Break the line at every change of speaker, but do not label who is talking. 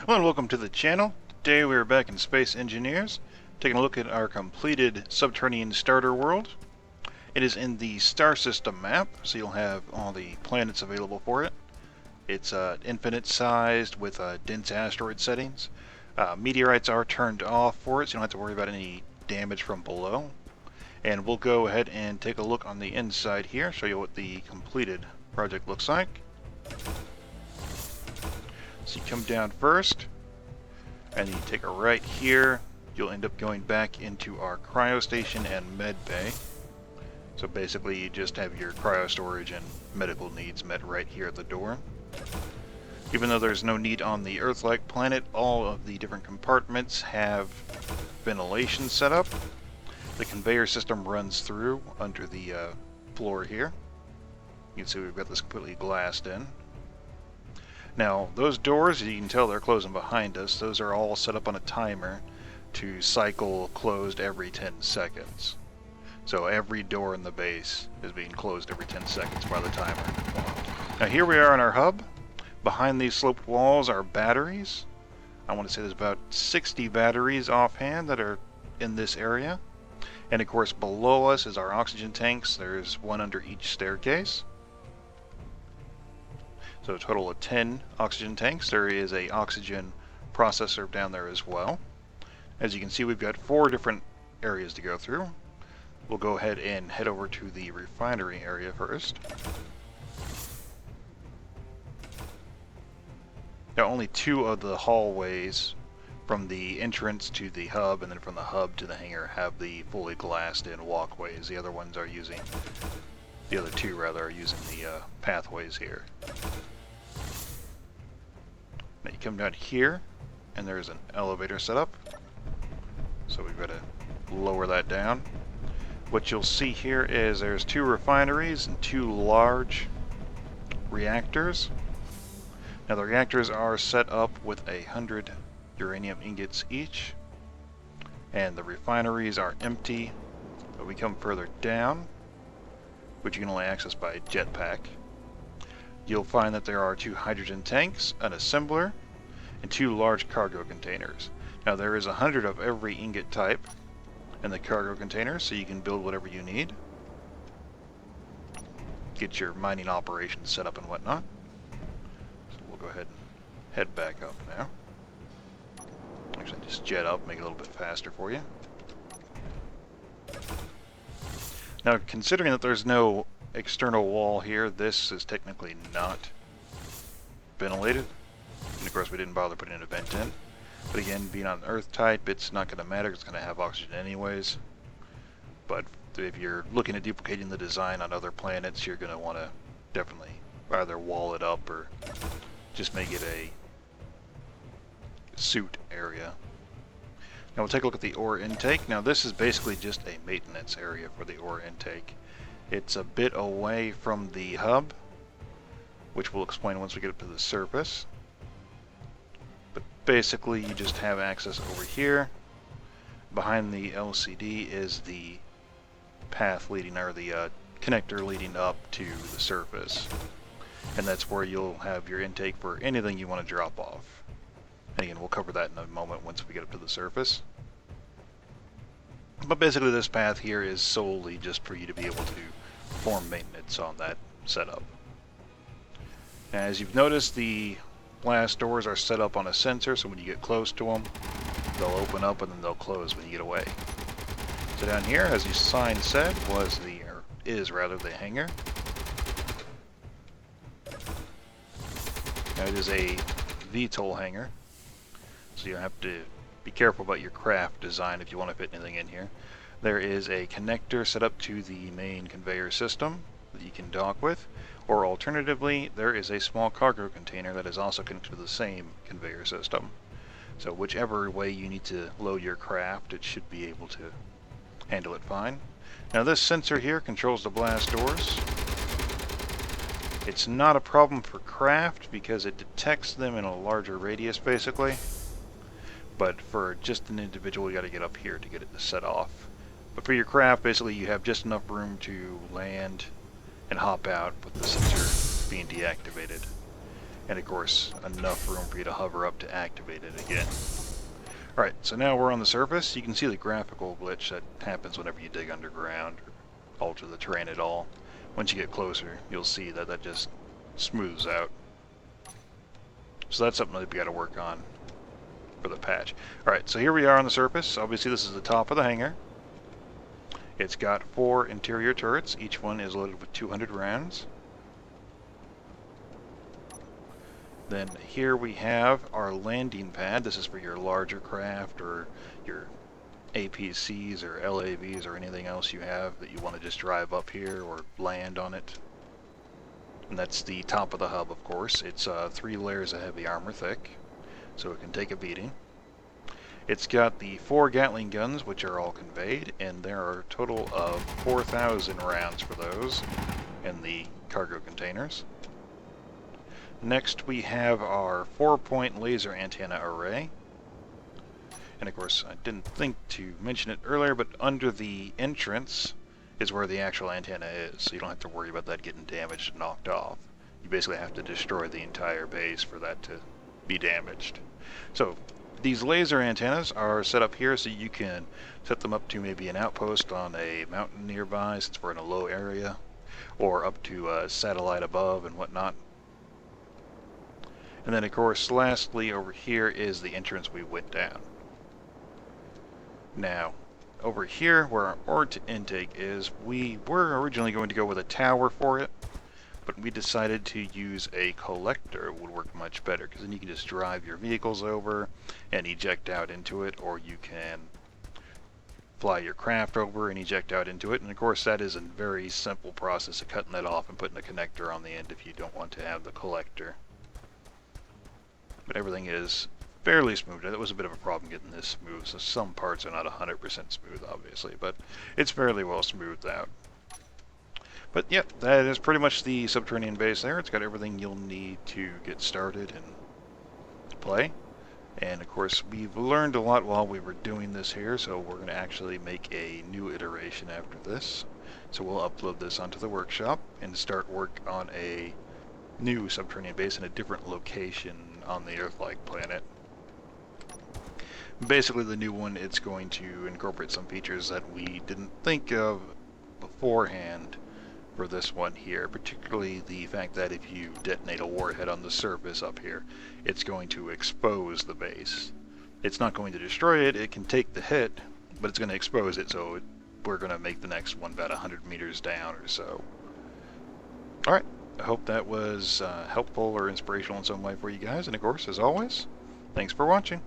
Hello and welcome to the channel. Today we are back in Space Engineers, taking a look at our completed Subterranean Starter World. It is in the star system map, so you'll have all the planets available for it. It's infinite sized with dense asteroid settings. Meteorites are turned off for it, so you don't have to worry about any damage from below. And we'll go ahead and take a look on the inside here, show you what the completed project looks like. So you come down first, and then you take a right here. You'll end up going back into our cryo station and medbay. So basically you just have your cryo storage and medical needs met right here at the door. Even though there's no need on the Earth-like planet, all of the different compartments have ventilation set up. The conveyor system runs through under the floor here. You can see we've got this completely glassed in. Now, those doors, you can tell they're closing behind us. Those are all set up on a timer to cycle closed every 10 seconds. So every door in the base is being closed every 10 seconds by the timer. Now here we are in our hub. Behind these sloped walls are batteries. I want to say there's about 60 batteries offhand that are in this area. And of course below us is our oxygen tanks. There's one under each staircase. So a total of 10 oxygen tanks. There is a oxygen processor down there as well. As you can see, we've got 4 different areas to go through. We'll go ahead and head over to the refinery area first. Now only 2 of the hallways from the entrance to the hub and then from the hub to the hangar have the fully glassed in walkways. The other ones are using, the other 2 rather, are using the pathways here. Now you come down here, and there's an elevator set up. So we've got to lower that down. What you'll see here is there's 2 refineries and 2 large reactors. Now the reactors are set up with 100 uranium ingots each, and the refineries are empty. But we come further down, which you can only access by jetpack. You'll find that there are 2 hydrogen tanks, an assembler, and 2 large cargo containers. Now there is 100 of every ingot type in the cargo containers, so you can build whatever you need. Get your mining operations set up and whatnot. So we'll go ahead and head back up now. Actually, just jet up, make it a little bit faster for you. Now, considering that there's no external wall here, this is technically not ventilated. And of course we didn't bother putting a vent in. But again, being on Earth type, it's not going to matter. It's going to have oxygen anyways. But if you're looking at duplicating the design on other planets, you're going to want to definitely either wall it up or just make it a suit area. Now we'll take a look at the ore intake. Now this is basically just a maintenance area for the ore intake. It's a bit away from the hub, which we'll explain once we get up to the surface. But basically you just have access over here. Behind the LCD is the path leading, or the connector leading up to the surface. And that's where you'll have your intake for anything you want to drop off. And again, we'll cover that in a moment once we get up to the surface. But basically this path here is solely just for you to be able to perform maintenance on that setup. As you've noticed, the blast doors are set up on a sensor, so when you get close to them, they'll open up and then they'll close when you get away. So down here, as the sign said, is the hangar. Now it is a VTOL hangar, so you have to be careful about your craft design if you want to fit anything in here. There is a connector set up to the main conveyor system that you can dock with, or alternatively, there is a small cargo container that is also connected to the same conveyor system. So whichever way you need to load your craft, it should be able to handle it fine. Now this sensor here controls the blast doors. It's not a problem for craft because it detects them in a larger radius basically. But for just an individual, you got to get up here to get it to set off. But for your craft, basically you have just enough room to land and hop out with the sensor being deactivated. and of course enough room for you to hover up to activate it again. Alright, so now we're on the surface. You can see the graphical glitch that happens whenever you dig underground or alter the terrain at all. Once you get closer, you'll see that that just smooths out. So that's something that we got to work on for the patch. Alright, so here we are on the surface. Obviously this is the top of the hangar. It's got 4 interior turrets. Each one is loaded with 200 rounds. Then here we have our landing pad. This is for your larger craft or your APCs or LAVs or anything else you have that you want to just drive up here or land on it. And that's the top of the hub, of course. It's 3 layers of heavy armor thick, so it can take a beating. It's got the 4 gatling guns, which are all conveyed, and there are a total of 4,000 rounds for those in the cargo containers. Next we have our 4-point laser antenna array. And of course, I didn't think to mention it earlier, but under the entrance is where the actual antenna is, so you don't have to worry about that getting damaged and knocked off. You basically have to destroy the entire base for that to be damaged. So these laser antennas are set up here so you can set them up to maybe an outpost on a mountain nearby since we're in a low area, or up to a satellite above and whatnot. And then of course lastly over here is the entrance we went down. Now over here where our ore intake is, we were originally going to go with a tower for it, but we decided to use a collector. It would work much better because then you can just drive your vehicles over and eject out into it, or you can fly your craft over and eject out into it. And of course that is a very simple process of cutting that off and putting a connector on the end if you don't want to have the collector. But everything is fairly smooth. That was a bit of a problem getting this smooth, so some parts are not 100% smooth obviously, but it's fairly well smoothed out. But yep, that is pretty much the subterranean base there. It's got everything you'll need to get started and play. And of course we've learned a lot while we were doing this here, so we're going to actually make a new iteration after this. So we'll upload this onto the workshop and start work on a new subterranean base in a different location on the Earth-like planet. Basically the new one, it's going to incorporate some features that we didn't think of beforehand for this one here, particularly the fact that if you detonate a warhead on the surface up here, it's going to expose the base. It's not going to destroy it, it can take the hit, but it's going to expose it, so we're going to make the next one about 100 meters down or so. Alright, I hope that was helpful or inspirational in some way for you guys, and of course, as always, thanks for watching.